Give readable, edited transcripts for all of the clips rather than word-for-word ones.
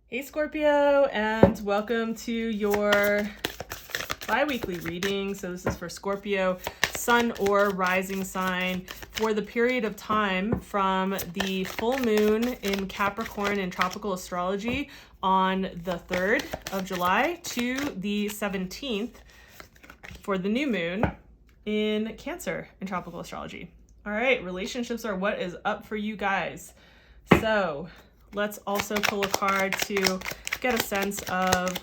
Hey Scorpio, and welcome to your bi-weekly reading. So this is for Scorpio, sun or rising sign, for the period of time from the full moon in Capricorn in tropical astrology on the 3rd of July to the 17th for the new moon in Cancer in tropical astrology. All right, relationships are what is up for you guys. So let's also pull a card to get a sense of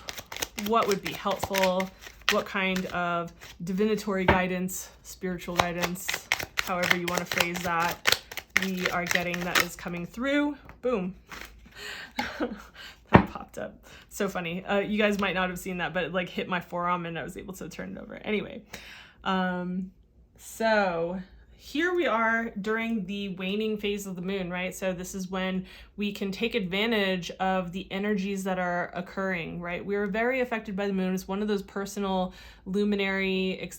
what would be helpful, what kind of divinatory guidance, spiritual guidance, however you want to phrase that, we are getting that is coming through. Boom. That popped up. So funny. You guys might not have seen that, but it like hit my forearm and I was able to turn it over. Anyway, so here we are during the waning phase of the moon, right? So this is when we can take advantage of the energies that are occurring, right? We are very affected by the moon. It's one of those personal luminary,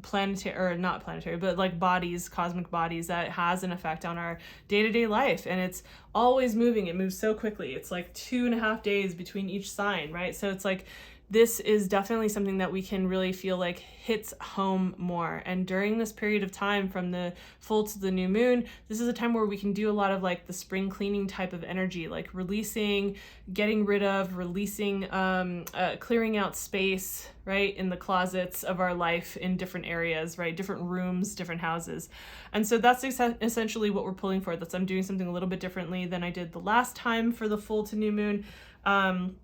planetary, or not planetary, but like bodies, cosmic bodies that has an effect on our day-to-day life. And it's always moving. It moves so quickly. It's like 2.5 days between each sign, right? So it's like, this is definitely something that we can really feel like hits home more. And during this period of time from the full to the new moon, this is a time where we can do a lot of like the spring cleaning type of energy, like releasing, getting rid of, releasing, clearing out space, right, in the closets of our life in different areas, right, different rooms, different houses. And so that's essentially what we're pulling for. I'm doing something a little bit differently than I did the last time for the full to new moon.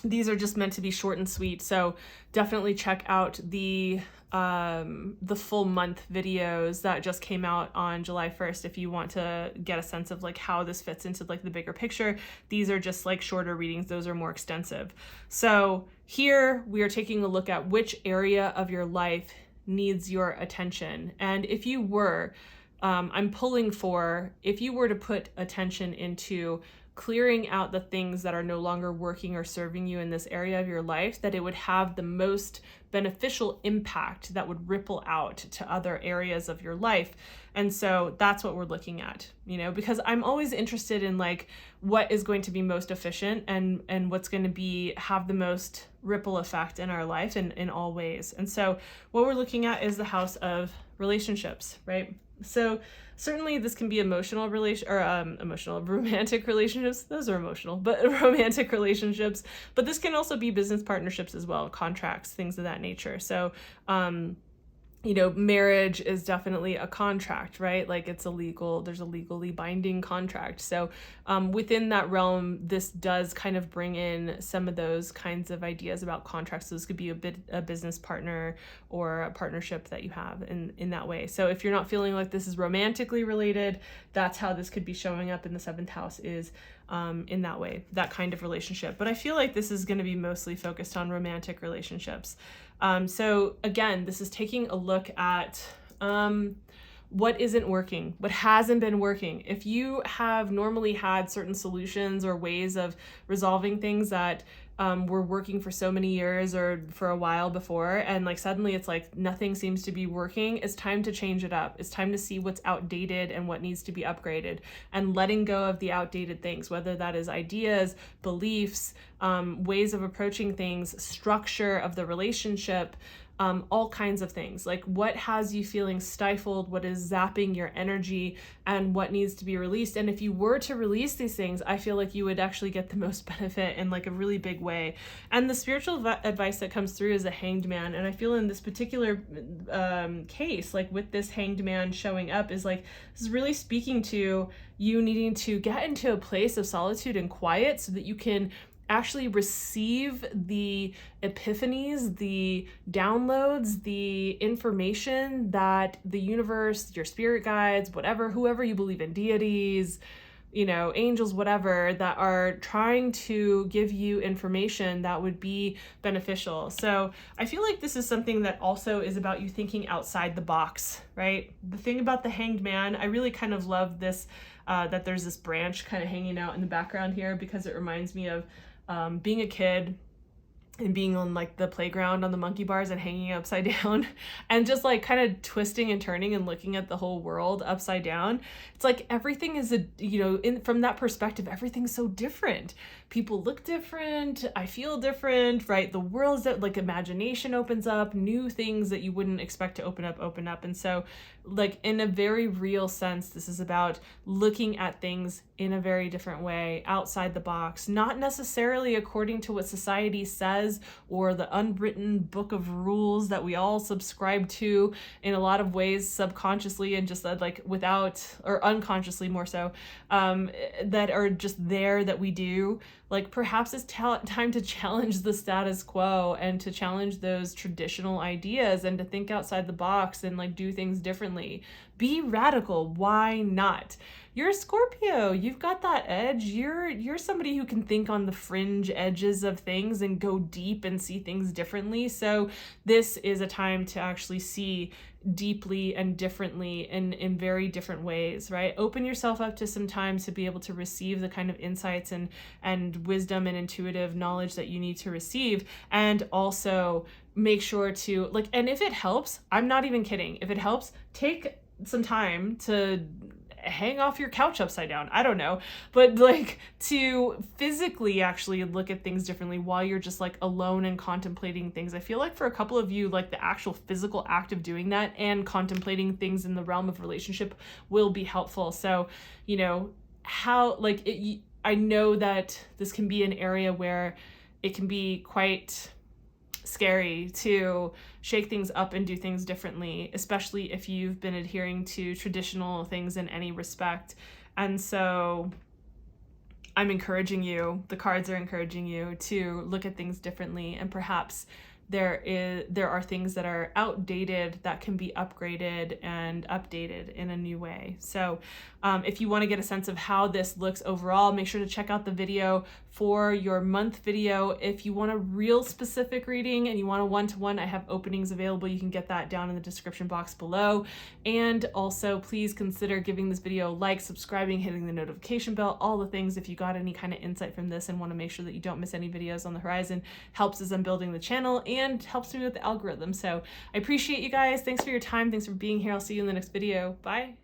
These are just meant to be short and sweet, so definitely check out the full month videos that just came out on July 1st if you want to get a sense of like how this fits into like the bigger picture. These are just like shorter readings. Those are more extensive. So here we are taking a look at which area of your life needs your attention. And if you were, I'm pulling for, if you were to put attention into clearing out the things that are no longer working or serving you in this area of your life, that it would have the most beneficial impact that would ripple out to other areas of your life. And so that's what we're looking at, you know, because I'm always interested in like what is going to be most efficient and what's going to be have the most ripple effect in our life in all ways. And so what we're looking at is the house of relationships, right? So certainly this can be romantic relationships. Those are emotional, but romantic relationships. But this can also be business partnerships as well, contracts, things of that nature. So, marriage is definitely a contract, right? Like there's a legally binding contract. So within that realm, this does kind of bring in some of those kinds of ideas about contracts. So this could be a business partner or a partnership that you have in that way. So if you're not feeling like this is romantically related, that's how this could be showing up in the 7th house is in that way, that kind of relationship. But I feel like this is going to be mostly focused on romantic relationships. So again, this is taking a look at what isn't working, what hasn't been working. If you have normally had certain solutions or ways of resolving things that were working for so many years or for a while before, and like suddenly it's like nothing seems to be working, it's time to change it up. It's time to see what's outdated and what needs to be upgraded, and letting go of the outdated things, whether that is ideas, beliefs, ways of approaching things, structure of the relationship, all kinds of things. Like what has you feeling stifled, what is zapping your energy, and what needs to be released. And if you were to release these things, I feel like you would actually get the most benefit in like a really big way. And the spiritual advice that comes through is a hanged man. And I feel in this particular case, like with this hanged man showing up, is like, this is really speaking to you needing to get into a place of solitude and quiet so that you can actually receive the epiphanies, the downloads, the information that the universe, your spirit guides, whoever you believe in, deities, angels, whatever, that are trying to give you information that would be beneficial. So I feel like this is something that also is about you thinking outside the box, right? The thing about the hanged man, I really kind of love this, that there's this branch kind of hanging out in the background here, because it reminds me of being a kid and being on like the playground on the monkey bars and hanging upside down and just like kind of twisting and turning and looking at the whole world upside down. It's like everything is from that perspective, everything's so different. People look different. I feel different, right? The world's like imagination opens up, new things that you wouldn't expect to open up. And so like in a very real sense, this is about looking at things in a very different way, outside the box, not necessarily according to what society says or the unwritten book of rules that we all subscribe to in a lot of ways, subconsciously and just like without, or unconsciously more so, that are just there that we do. Like perhaps it's time to challenge the status quo and to challenge those traditional ideas and to think outside the box and like do things differently. Be radical. Why not? You're a Scorpio. You've got that edge. You're somebody who can think on the fringe edges of things and go deep and see things differently. So this is a time to actually see deeply and differently in very different ways, right? Open yourself up to some time to be able to receive the kind of insights and wisdom and intuitive knowledge that you need to receive. And also make sure to like, and if it helps, I'm not even kidding. If it helps, take some time to hang off your couch upside down. I don't know, but like to physically actually look at things differently while you're just like alone and contemplating things. I feel like for a couple of you, like the actual physical act of doing that and contemplating things in the realm of relationship will be helpful. So, you know, how like it, I know that this can be an area where it can be quite scary to shake things up and do things differently, especially if you've been adhering to traditional things in any respect. And so I'm encouraging you, the cards are encouraging you to look at things differently, and perhaps there are things that are outdated that can be upgraded and updated in a new way. So if you want to get a sense of how this looks overall, make sure to check out the video for your month video. If you want a real specific reading and you want a one-to-one, I have openings available. You can get that down in the description box below. And also please consider giving this video a like, subscribing, hitting the notification bell, all the things. If you got any kind of insight from this and want to make sure that you don't miss any videos on the horizon, helps as I'm building the channel and helps me with the algorithm. So I appreciate you guys. Thanks for your time. Thanks for being here. I'll see you in the next video. Bye.